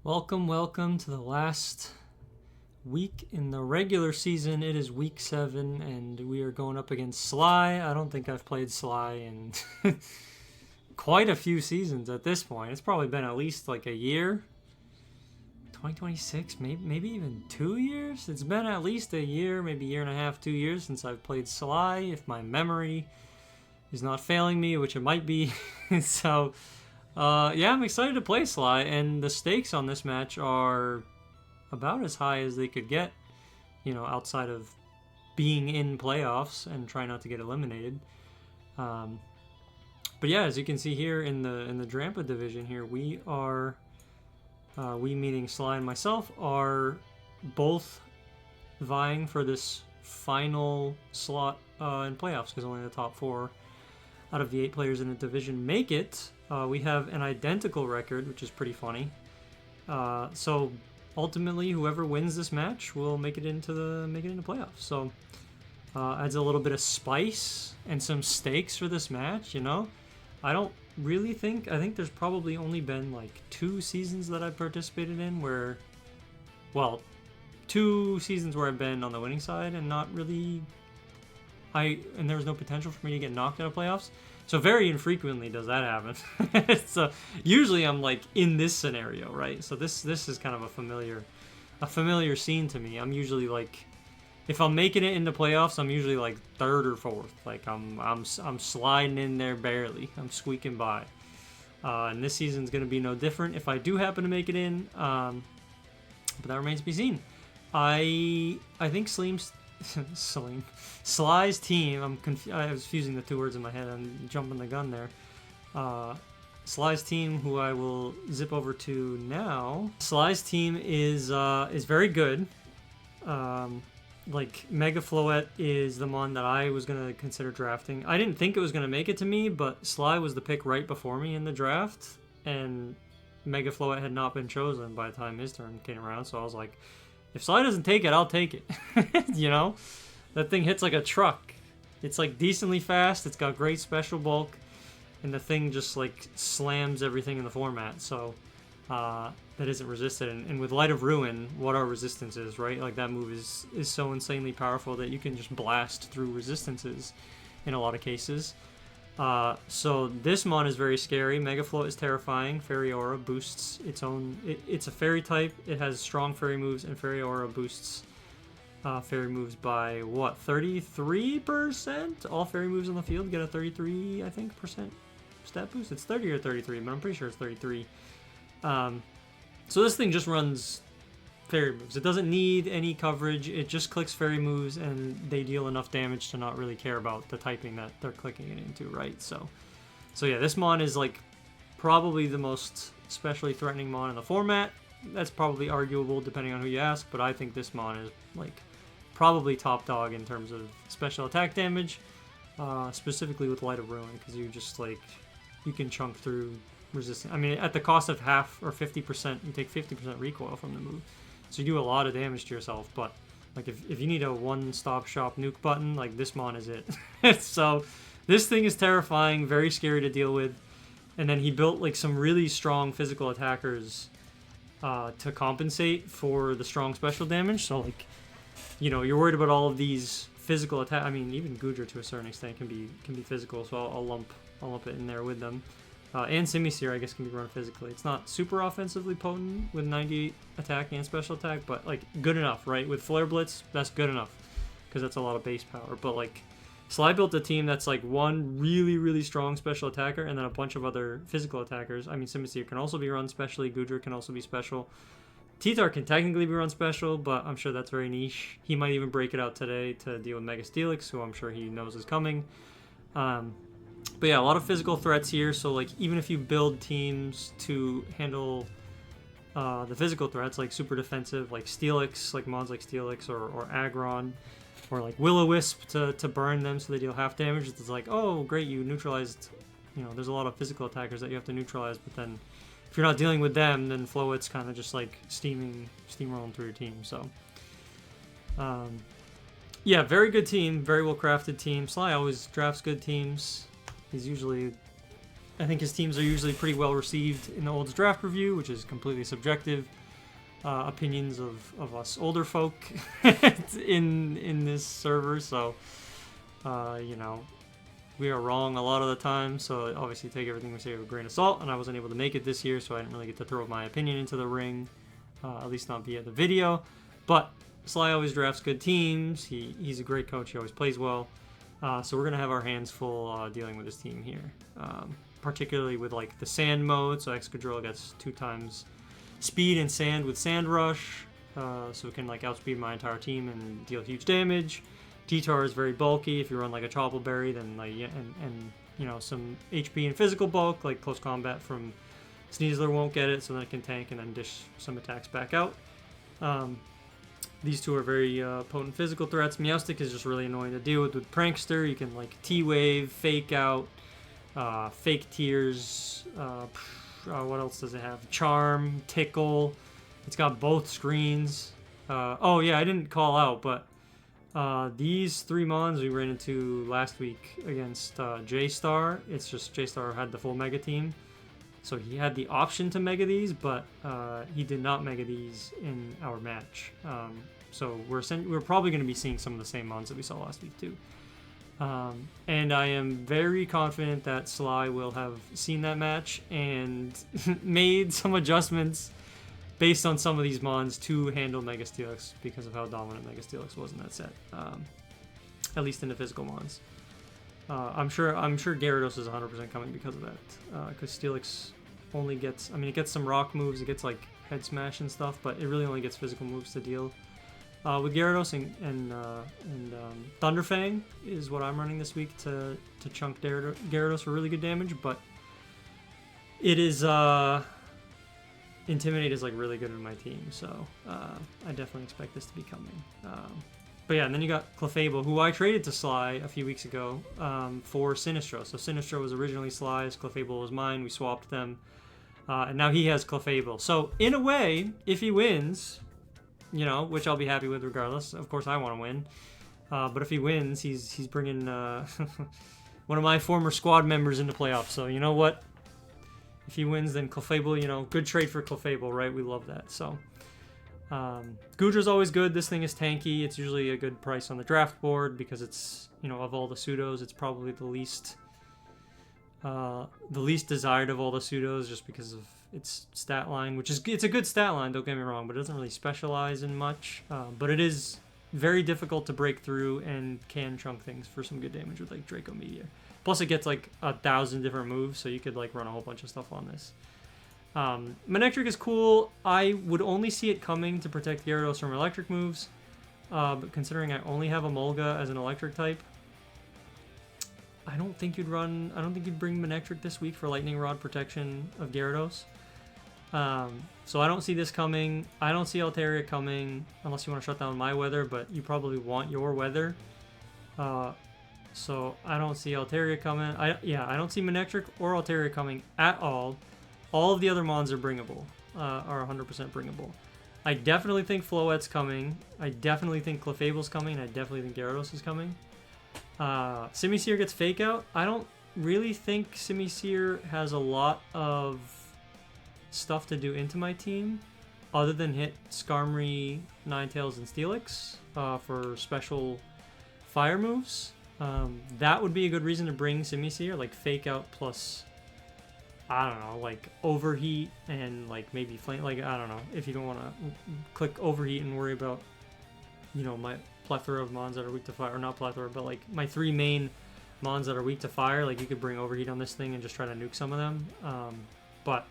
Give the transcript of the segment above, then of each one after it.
Welcome to the last week in the regular season. It is week 7, and we are going up against Sly. I don't think I've played Sly in quite a few seasons at this point. It's probably been at least like a year. 2026, maybe even 2 years? It's been at least a year, maybe a year and a half, 2 years since I've played Sly, if my memory is not failing me, which it might be. So... yeah, I'm excited to play Sly, and the stakes on this match are about as high as they could get, outside of being in playoffs and try not to get eliminated. But yeah, as you can see here in the Drampa division here, we meaning Sly and myself, are both vying for this final slot in playoffs, because only the top 4 out of the 8 players in the division make it. We have an identical record, which is pretty funny. So ultimately, whoever wins this match will make it into playoffs. So adds a little bit of spice and some stakes for this match. I don't really think. I think there's probably only been like 2 seasons that I've participated in where, 2 seasons where I've been on the winning side and not really. And there was no potential for me to get knocked out of playoffs. So very infrequently does that happen. So usually I'm like in this scenario, right? So this is kind of a familiar scene to me. I'm usually like, if I'm making it into playoffs, I'm usually like 3rd or 4th. Like I'm sliding in there barely. I'm squeaking by. And this season's gonna be no different if I do happen to make it in. But that remains to be seen. I think Sly's team, I was fusing the 2 words in my head. I'm jumping the gun there. Sly's team, who I will zip over to now. Sly's team is very good. Like Mega Floette is the mon that I was gonna consider drafting. I didn't think it was gonna make it to me, but Sly was the pick right before me in the draft, and Mega Floette had not been chosen by the time his turn came around. So I was like, if Sly doesn't take it, I'll take it. That thing hits like a truck. It's like decently fast. It's got great special bulk, and the thing just like slams everything in the format. So that isn't resisted. And with Light of Ruin, what our resistance is, right? Like that move is so insanely powerful that you can just blast through resistances in a lot of cases. So this mon is very scary. Mega Float is terrifying. Fairy Aura boosts its own. It's a fairy type. It has strong fairy moves, and Fairy Aura boosts fairy moves by what? 33%. All fairy moves on the field get a 33, I think, percent stat boost. It's 30 or 33, but I'm pretty sure it's 33. So this thing just runs fairy moves. It doesn't need any coverage. It just clicks fairy moves, and they deal enough damage to not really care about the typing that they're clicking it into, right? So yeah, this mon is like probably the most specially threatening mon in the format. That's probably arguable depending on who you ask, but I think this mon is like probably top dog in terms of special attack damage, specifically with Light of Ruin, because you can chunk through resistance. I mean, at the cost of half or 50%, you take 50% recoil from the move. So you do a lot of damage to yourself, but like if you need a one-stop shop nuke button, like this mon is it. So this thing is terrifying, very scary to deal with. And then he built like some really strong physical attackers to compensate for the strong special damage. So like, you're worried about all of these physical attack. I mean, even Gudra to a certain extent can be physical. So I'll lump it in there with them. And Simisear, I guess, can be run physically. It's not super offensively potent with 98 attack and special attack, but like good enough, right? With Flare Blitz, that's good enough because that's a lot of base power. But like Sly built a team that's like one really, really strong special attacker and then a bunch of other physical attackers. I mean, Simisear can also be run specially. Gudra can also be special. Teethar can technically be run special, but I'm sure that's very niche. He might even break it out today to deal with Mega Steelix, who I'm sure he knows is coming. But yeah, a lot of physical threats here, so like even if you build teams to handle the physical threats, like super defensive, like Steelix, like mons like Steelix or Aggron, or like Will-O-Wisp to burn them so they deal half damage, it's like, oh great, you neutralized, there's a lot of physical attackers that you have to neutralize, but then if you're not dealing with them, then Floet's kind of just like steamrolling through your team, so... yeah, very good team, very well crafted team. Sly always drafts good teams. He's usually I think his teams are usually pretty well received in the Olds Draft Review, which is completely subjective opinions of us older folk in this server. So, you know, we are wrong a lot of the time. So obviously take everything we say with a grain of salt. And I wasn't able to make it this year, so I didn't really get to throw my opinion into the ring, at least not via the video. But Sly always drafts good teams. He's a great coach. He always plays well. So we're going to have our hands full dealing with his team here. Particularly with like the sand mode. So Excadrill gets 2 times speed and sand with Sand Rush. So it can like outspeed my entire team and deal huge damage. T-Tar is very bulky. If you run like a Choppleberry, then like and you know, some HP and physical bulk, like close combat from Sneasler won't get it, so then it can tank and then dish some attacks back out. These two are very potent physical threats. Meowstic is just really annoying to deal with Prankster. You can like T-Wave, Fake Out, Fake Tears. What else does it have? Charm, Tickle. It's got both screens. Oh yeah, I didn't call out, but these 3 mons we ran into last week against J-Star. It's just J-Star had the full Mega team. So he had the option to Mega these, but he did not Mega these in our match. So we're probably going to be seeing some of the same mons that we saw last week too. And I am very confident that Sly will have seen that match and made some adjustments based on some of these mons to handle Mega Steelix because of how dominant Mega Steelix was in that set. At least in the physical mons. I'm sure Gyarados is 100% coming because of that. Because Steelix only gets, I mean, it gets some rock moves, it gets like head smash and stuff, but it really only gets physical moves to deal. With Gyarados and Thunderfang is what I'm running this week to chunk Gyarados for really good damage, but it is Intimidate is like really good in my team, so I definitely expect this to be coming. But yeah, and then you got Clefable, who I traded to Sly a few weeks ago for Sinistro. So Sinistro was originally Sly's, Clefable was mine, we swapped them, and now he has Clefable. So in a way, if he wins, you know, which I'll be happy with regardless, of course I want to win, but if he wins, he's bringing one of my former squad members into playoffs, so you know what? If he wins, then Clefable, you know, good trade for Clefable, right? We love that, so... Goodra's always good. This thing is tanky. It's usually a good price on the draft board because it's, you know, of all the pseudos, it's probably the least desired of all the pseudos just because of its stat line, which is, it's a good stat line, don't get me wrong, but it doesn't really specialize in much. But it is very difficult to break through and can chunk things for some good damage with like Draco Meteor. Plus it gets like 1,000 different moves, so you could like run a whole bunch of stuff on this. Manectric is cool. I would only see it coming to protect Gyarados from electric moves, but considering I only have a Mulga as an electric type, I don't think you'd bring Manectric this week for Lightning Rod protection of Gyarados. So I don't see this coming. I don't see Altaria coming unless you want to shut down my weather, but you probably want your weather. So I don't see Altaria coming. I don't see Manectric or Altaria coming at all. All of the other mons are bringable, are 100% bringable. I definitely think Floette's coming. I definitely think Clefable's coming. I definitely think Gyarados is coming. Simisear gets Fake Out. I don't really think Simisear has a lot of stuff to do into my team other than hit Skarmory, Ninetales, and Steelix for special fire moves. That would be a good reason to bring Simisear, like Fake Out plus... I don't know, like Overheat and like maybe Flame, like I don't know, if you don't want to click Overheat and worry about, you know, my plethora of mons that are weak to fire, or not plethora, but like my 3 main mons that are weak to fire, like you could bring Overheat on this thing and just try to nuke some of them, but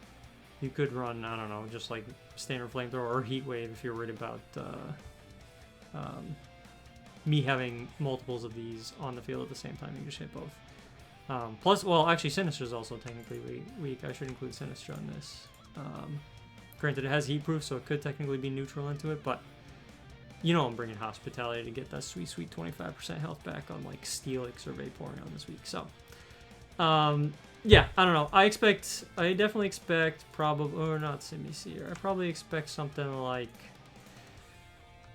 you could run, I don't know, just like standard Flamethrower or Heat Wave if you're worried about me having multiples of these on the field at the same time. You can just hit both. Plus, well, actually, Sinistcha is also technically weak. I should include Sinistcha in this. Granted, it has heat proof, so it could technically be neutral into it, but you know I'm bringing Hospitality to get that sweet 25% health back on like Steelix or Vaporeon this week. So, yeah, I don't know. I definitely expect or not Simisear. I probably expect something like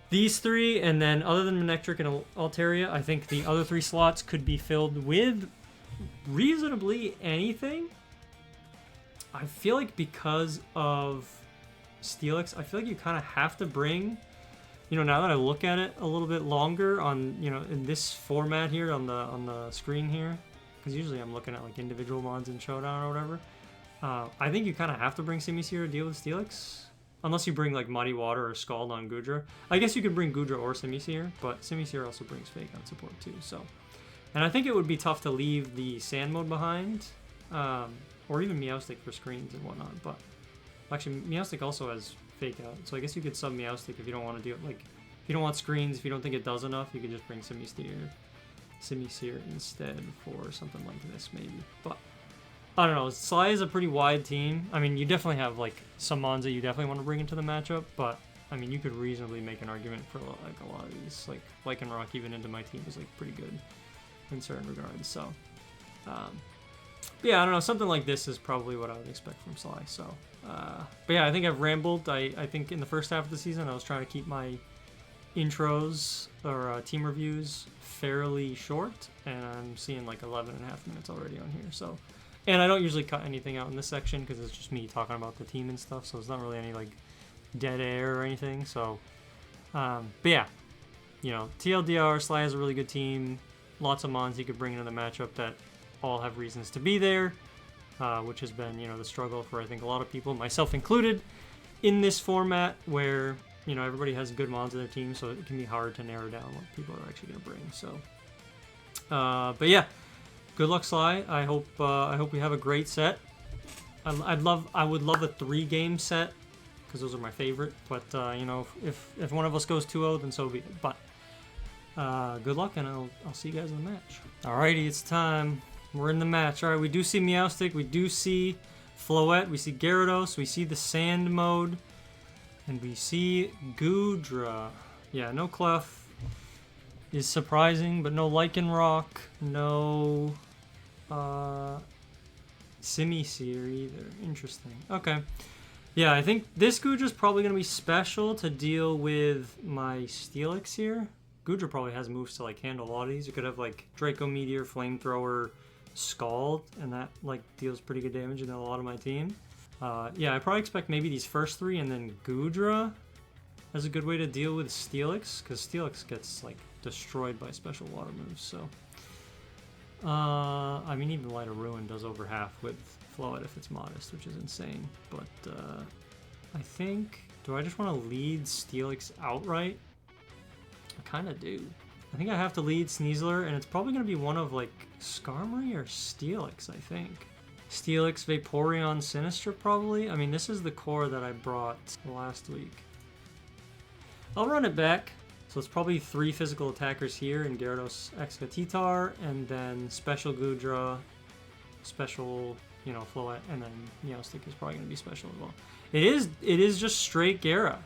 these 3, and then other than Manectric and Altaria, I think the other 3 slots could be filled with reasonably anything. I feel like because of Steelix, I feel like you kind of have to bring, you know, now that I look at it a little bit longer on, you know, in this format here on the screen here, because usually I'm looking at like individual mods in Showdown or whatever. I think you kind of have to bring Simisear to deal with Steelix. Unless you bring like Muddy Water or Scald on Goodra. I guess you could bring Goodra or Simisear, but Simisear also brings Fake Out support too, so. And I think it would be tough to leave the Sand mode behind, or even Meowstic for screens and whatnot, but actually Meowstic also has Fake Out, so I guess you could sub Meowstic if you don't want to do it, like, if you don't want screens, if you don't think it does enough, you could just bring Simisear instead for something like this maybe, but. I don't know, Sly is a pretty wide team. I mean, you definitely have, like, some mons that you definitely want to bring into the matchup, but, I mean, you could reasonably make an argument for, like, a lot of these. Like, Lycanroc even into my team is, like, pretty good in certain regards, so. But yeah, I don't know, something like this is probably what I would expect from Sly, so. But yeah, I think I've rambled. I think in the first half of the season, I was trying to keep my intros or team reviews fairly short, and I'm seeing, like, 11 and a half minutes already on here, so. And I don't usually cut anything out in this section because it's just me talking about the team and stuff, so it's not really any like dead air or anything. So, but yeah, you know, TLDR, Sly has a really good team. Lots of mons you could bring into the matchup that all have reasons to be there, which has been, you know, the struggle for I think a lot of people, myself included, in this format where, you know, everybody has good mons in their team, so it can be hard to narrow down what people are actually going to bring. So, but yeah. Good luck, Sly. I hope we have a great set. I would love a 3-game set because those are my favorite. But you know, if one of us goes 2-0, then so be it. But good luck, and I'll see you guys in the match. Alrighty, it's time. We're in the match. All right, we do see Meowstic, we do see Floette, we see Gyarados, we see the Sand mode, and we see Goodra. Yeah, no Clef is surprising, but no Lycanroc, no Simisear either. Interesting. Okay. Yeah, I think this Goodra's probably going to be special to deal with my Steelix here. Goodra probably has moves to like handle a lot of these. You could have like Draco Meteor, Flamethrower, Scald, and that like deals pretty good damage in a lot of my team. Yeah, I probably expect maybe these first 3 and then Goodra as a good way to deal with Steelix, because Steelix gets like destroyed by special water moves, so. I mean, even Light of Ruin does over half with Floette if it's modest, which is insane. But I think, do I just want to lead Steelix outright? I kind of do. I think I have to lead Sneasler, and it's probably going to be one of like Skarmory or Steelix, I think. Steelix, Vaporeon, Sinistra probably. I mean, this is the core that I brought last week. I'll run it back. So it's probably 3 physical attackers here in Gyarados, Exeggutor, and then special Goodra, special, you know, Floette, and then Meowstic is probably going to be special as well. It is just straight Gyara.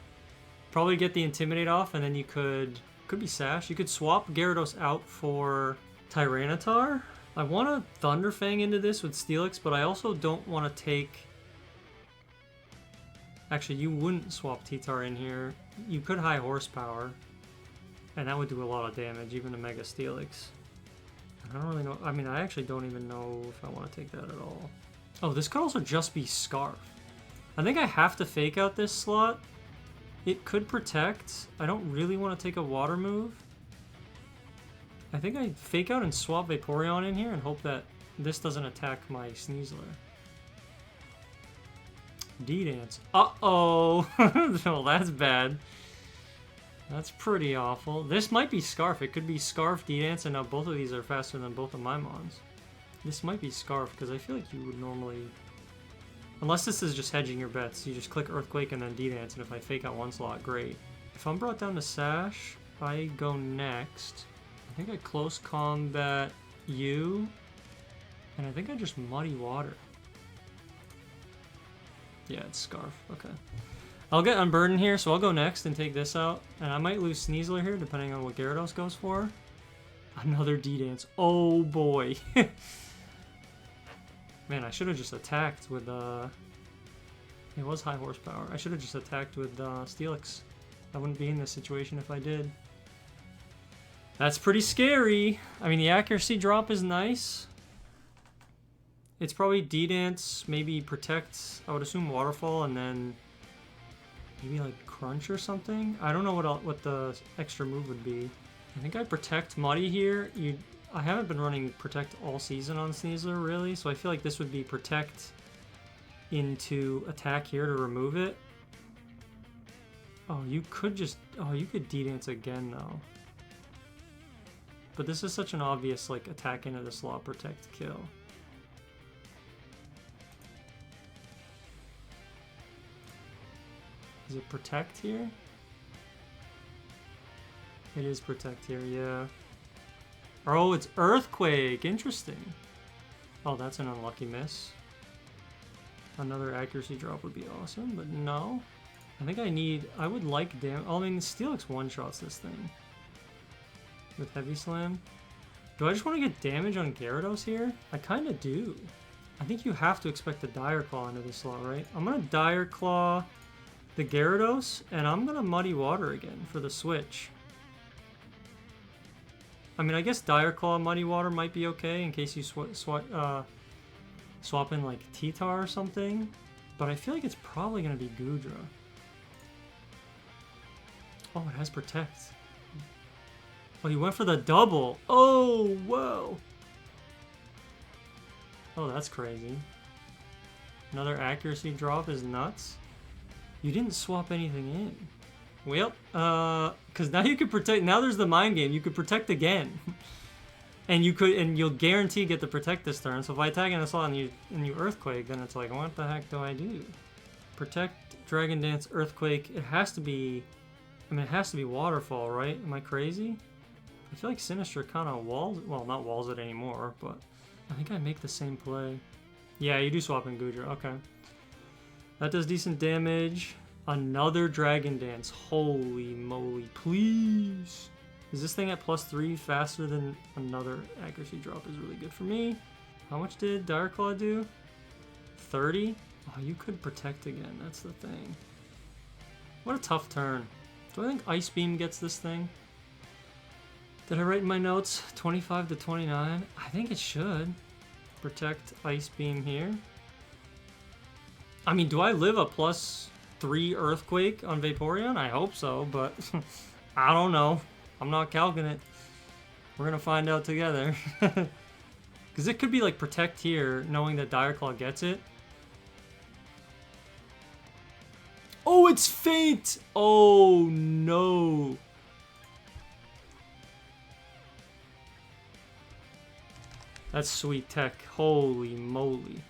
Probably get the Intimidate off, and then you could be Sash. You could swap Gyarados out for Tyranitar. I want to Thunder Fang into this with Steelix, but I also don't want to take... Actually, you wouldn't swap T-Tar in here. You could High Horsepower. And that would do a lot of damage, even to Mega Steelix. I don't really know. I mean, I actually don't even know if I want to take that at all. Oh, this could also just be Scarf. I think I have to Fake Out this slot. It could Protect. I don't really want to take a Water move. I think I Fake Out and swap Vaporeon in here and hope that this doesn't attack my Sneasler. D-Dance. Uh-oh! Well, that's bad. That's pretty awful. This might be Scarf. It could be Scarf, D-Dance, and now both of these are faster than both of my mons. This might be Scarf, because I feel like you would normally... Unless this is just hedging your bets. You just click Earthquake and then D-Dance, and if I Fake Out one slot, great. If I'm brought down to Sash, I go next. I think I Close Combat you, and I think I just Muddy Water. Yeah, it's Scarf. Okay. I'll get Unburdened here, so I'll go next and take this out. And I might lose Sneasler here, depending on what Gyarados goes for. Another D-Dance. Oh, boy. Man, I should have just attacked with... It was High Horsepower. I should have just attacked with Steelix. I wouldn't be in this situation if I did. That's pretty scary. I mean, the accuracy drop is nice. It's probably D-Dance, maybe Protect, I would assume Waterfall, and then maybe like Crunch or something. I don't know what the extra move would be. I think I Protect Muddy here. I haven't been running Protect all season on Sneasler, really, so I feel like this would be Protect into Attack here to remove it. Oh, you could D-Dance again, though. But this is such an obvious, like, attack into the slot, Protect, kill. Is it Protect here? It is Protect here, yeah. Oh, it's Earthquake! Interesting. Oh, that's an unlucky miss. Another accuracy drop would be awesome, but no. I would like damage. I mean, Steelix one-shots this thing. With Heavy Slam. Do I just want to get damage on Gyarados here? I kind of do. I think you have to expect a Dire Claw into this slot, right? I'm going to Dire Claw the Gyarados, and I'm going to Muddy Water again for the switch. I mean, I guess Dire Claw Muddy Water might be okay in case you swap in like T-Tar or something. But I feel like it's probably going to be Goodra. Oh, it has Protect. Oh, he went for the double. Oh, whoa. Oh, that's crazy. Another accuracy drop is nuts. You didn't swap anything in. Well, because now you could protect. Now there's the mind game. You could protect again, and you'll guarantee get the protect this turn. So if I attack in a slot and you earthquake, then it's like, what the heck do I do? Protect, Dragon Dance, Earthquake. It has to be. I mean, it has to be Waterfall, right? Am I crazy? I feel like Sinistcha kind of walls. Well, not walls it anymore, but I think I make the same play. Yeah, you do swap in Goodra. Okay, that does decent damage. Another Dragon Dance. Holy moly. Please. Is this thing at +3 faster than another accuracy drop is really good for me. How much did Dire Claw do? 30? Oh, you could protect again. That's the thing. What a tough turn. Do I think Ice Beam gets this thing? Did I write in my notes 25 to 29? I think it should. Protect Ice Beam here. I mean, do I live a +3 Earthquake on Vaporeon? I hope so, but I don't know. I'm not calcing it. We're gonna find out together. Because it could be like Protect here, knowing that Dire Claw gets it. Oh, it's Faint! Oh, no. That's sweet tech. Holy moly.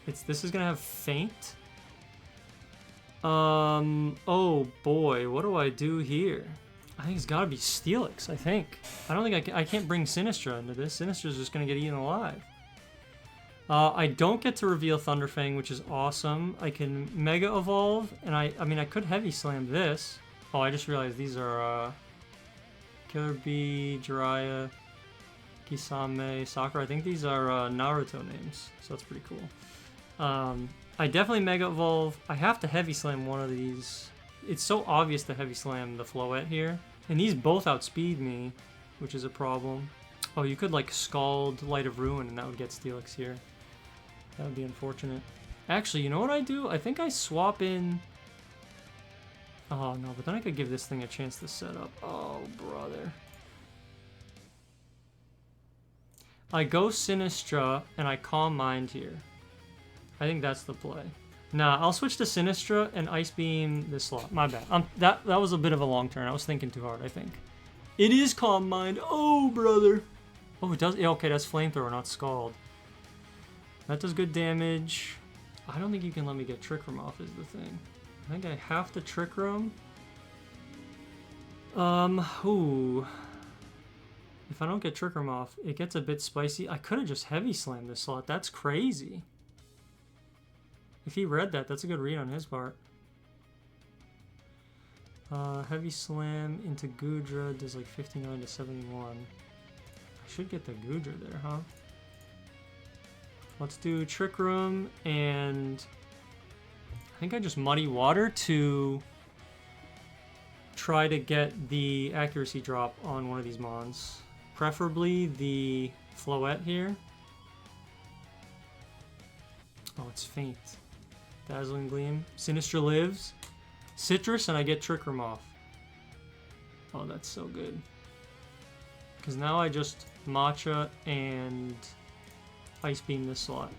This is gonna have Faint? Oh boy, what do I do here? I think it's gotta be Steelix, I think. I don't think I can't bring Sinistcha into this. Sinistra's just gonna get eaten alive. I don't get to reveal Thunderfang, which is awesome. I can Mega Evolve, and I mean, I could Heavy Slam this. Oh, I just realized these are, Killer Bee, Jiraiya, Kisame, Sakura. I think these are, Naruto names, so that's pretty cool. I definitely Mega Evolve. I have to Heavy Slam one of these. It's so obvious to Heavy Slam the Floette here. And these both outspeed me, which is a problem. Oh, you could like Scald Light of Ruin and that would get Steelix here. That would be unfortunate. Actually, you know what I do? I think I swap in... Oh no, but then I could give this thing a chance to set up. Oh, brother. I go Sinistcha and I Calm Mind here. I think that's the play. Nah, I'll switch to Sinistcha and Ice Beam this slot. My bad. That was a bit of a long turn. I was thinking too hard, I think. It is Calm Mind. Oh, brother. Oh, it does. Yeah, okay, that's Flamethrower, not Scald. That does good damage. I don't think you can let me get Trick Room off is the thing. I think I have to Trick Room. Ooh. If I don't get Trick Room off, it gets a bit spicy. I could have just Heavy Slammed this slot. That's crazy. If he read that, that's a good read on his part. Heavy Slam into Goodra does like 59 to 71. I should get the Goodra there, huh? Let's do Trick Room, and I think I just Muddy Water to try to get the accuracy drop on one of these mons. Preferably the Floette here. Oh, it's faint. Dazzling Gleam. Sinistra lives. Citrus, and I get Trick Room off. Oh, that's so good. Because now I just Matcha and Ice Beam this slot.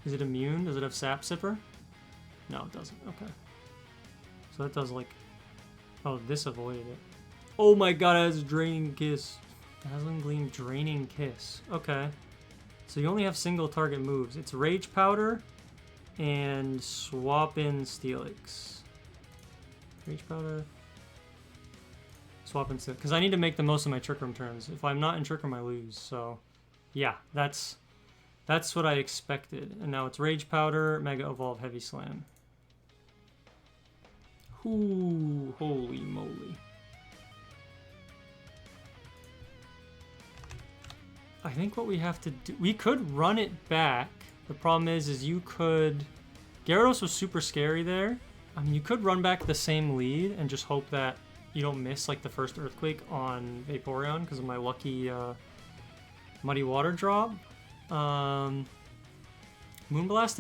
Is it immune? Does it have Sap Sipper? No, it doesn't. Okay. So that does like... Oh, this avoided it. Oh my god, it has Draining Kiss. Dazzling Gleam, Draining Kiss. Okay. So you only have single target moves. It's Rage Powder and swap in Steelix. Rage Powder. Swap in Steelix. Because I need to make the most of my Trick Room turns. If I'm not in Trick Room, I lose. So, yeah, that's what I expected. And now it's Rage Powder, Mega Evolve, Heavy Slam. Ooh, holy moly. I think what we have to do... We could run it back. The problem is you could... Gyarados was super scary there. I mean, you could run back the same lead and just hope that you don't miss, like, the first Earthquake on Vaporeon because of my lucky Muddy Water drop. Moonblast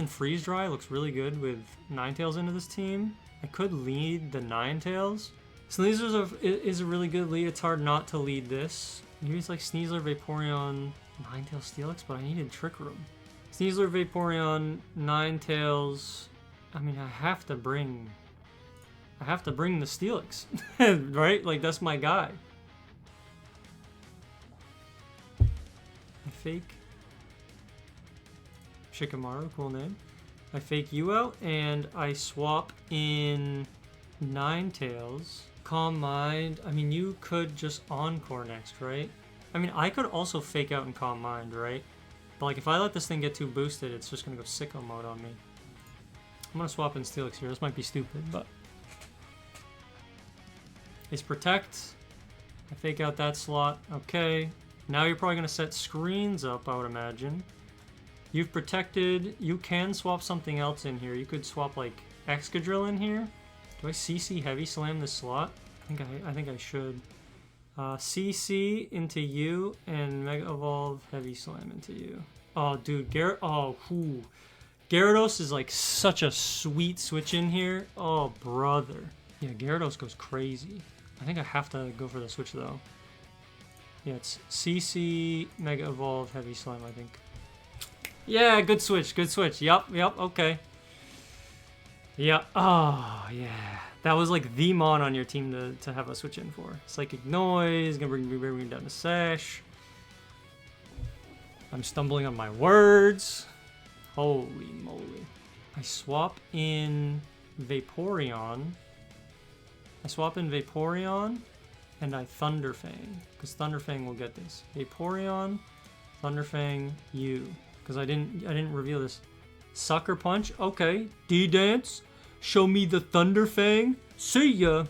and Freeze Dry looks really good with Ninetales into this team. I could lead the Ninetales. Sneasler is a really good lead. It's hard not to lead this. Maybe it's like Sneasler, Vaporeon, Ninetales, Steelix, but I needed Trick Room. Sneasler, Vaporeon, Ninetales. I mean, I have to bring the Steelix, right? Like, that's my guy. I fake Shikamaru, cool name. I fake you out, and I swap in Ninetales. Calm Mind. I mean, you could just Encore next, right? I mean, I could also fake out and Calm Mind, right? But, like, if I let this thing get too boosted, it's just going to go sicko mode on me. I'm going to swap in Steelix here. This might be stupid, but... It's Protect. I fake out that slot. Okay. Now you're probably going to set screens up, I would imagine. You've protected. You can swap something else in here. You could swap, like, Excadrill in here. Do I CC Heavy Slam this slot? I think I should. CC into you and Mega Evolve Heavy Slam into you. Oh, dude, Gyarados is like such a sweet switch in here. Oh, brother. Yeah, Gyarados goes crazy. I think I have to go for the switch though. Yeah, it's CC Mega Evolve Heavy Slam, I think. Yeah, good switch, good switch. Yup, okay. Yeah. Oh, yeah. That was like the mon on your team to have a switch in for. Psychic Noise, gonna bring down the Sash. I'm stumbling on my words. Holy moly. I swap in Vaporeon. And I Thunderfang. Because Thunderfang will get this. Vaporeon, Thunderfang, you. Because I didn't reveal this. Sucker Punch, okay. D-Dance. Show me the Thunderfang. See ya.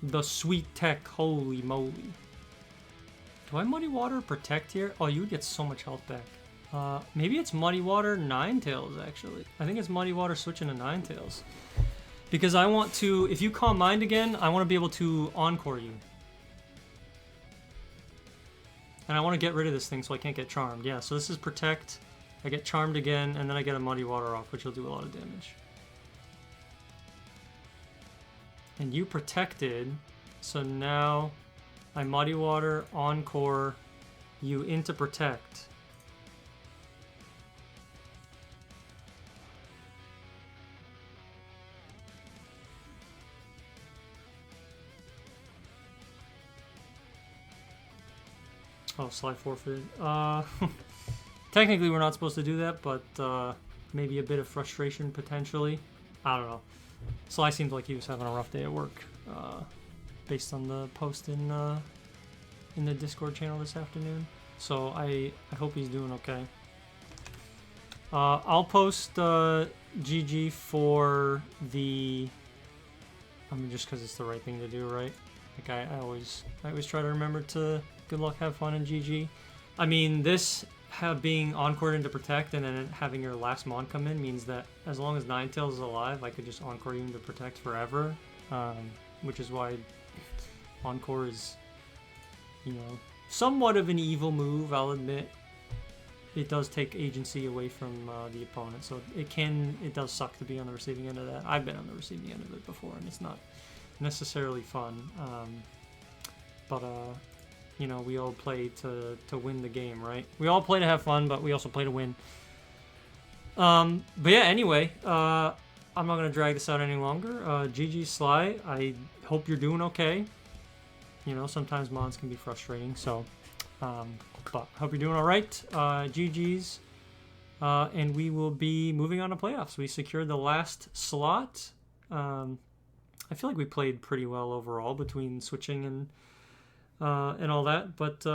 The sweet tech. Holy moly. Do I Muddy Water Protect here? Oh, you would get so much health back. Maybe it's Muddy Water Ninetales, actually. I think it's Muddy Water switching to Ninetales. Because I want to... If you Calm Mind again, I want to be able to Encore you. And I want to get rid of this thing so I can't get Charmed. Yeah, so this is Protect. I get Charmed again, and then I get a Muddy Water off, which will do a lot of damage. And you protected, so now I Muddy Water, Encore, you into Protect. Oh, slide forfeit. Technically we're not supposed to do that, but maybe a bit of frustration potentially. I don't know. Sly seemed like he was having a rough day at work, based on the post in the Discord channel this afternoon. So I hope he's doing okay. I'll post GG for the... I mean, just because it's the right thing to do, right? Like I always try to remember to good luck, have fun, and GG. I mean, this being Encored into Protect and then having your last Mon come in means that as long as Ninetales is alive, I could just Encore you into Protect forever. Which is why Encore is, you know, somewhat of an evil move, I'll admit. it does take agency away from the opponent. So it does suck to be on the receiving end of that. I've been on the receiving end of it before, and it's not necessarily fun. But you know, we all play to win the game, right? We all play to have fun, but we also play to win. But yeah, anyway, I'm not gonna drag this out any longer. GG Sly, I hope you're doing okay. You know, sometimes mons can be frustrating, so but hope you're doing all right. GG's, and we will be moving on to playoffs. We secured the last slot. I feel like we played pretty well overall between switching and all that, but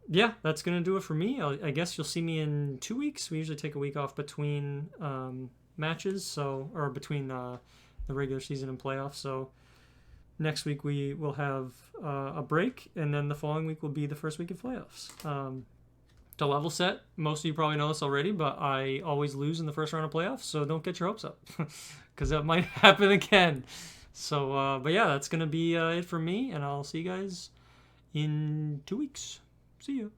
yeah, that's gonna do it for me. I guess you'll see me in 2 weeks. We usually take a week off between matches, or between the regular season and playoffs. So next week we will have a break, and then the following week will be the first week of playoffs. To level set, most of you probably know this already, but I always lose in the first round of playoffs, so don't get your hopes up, because that might happen again. So, but yeah, that's gonna be it for me, and I'll see you guys in 2 weeks. See you.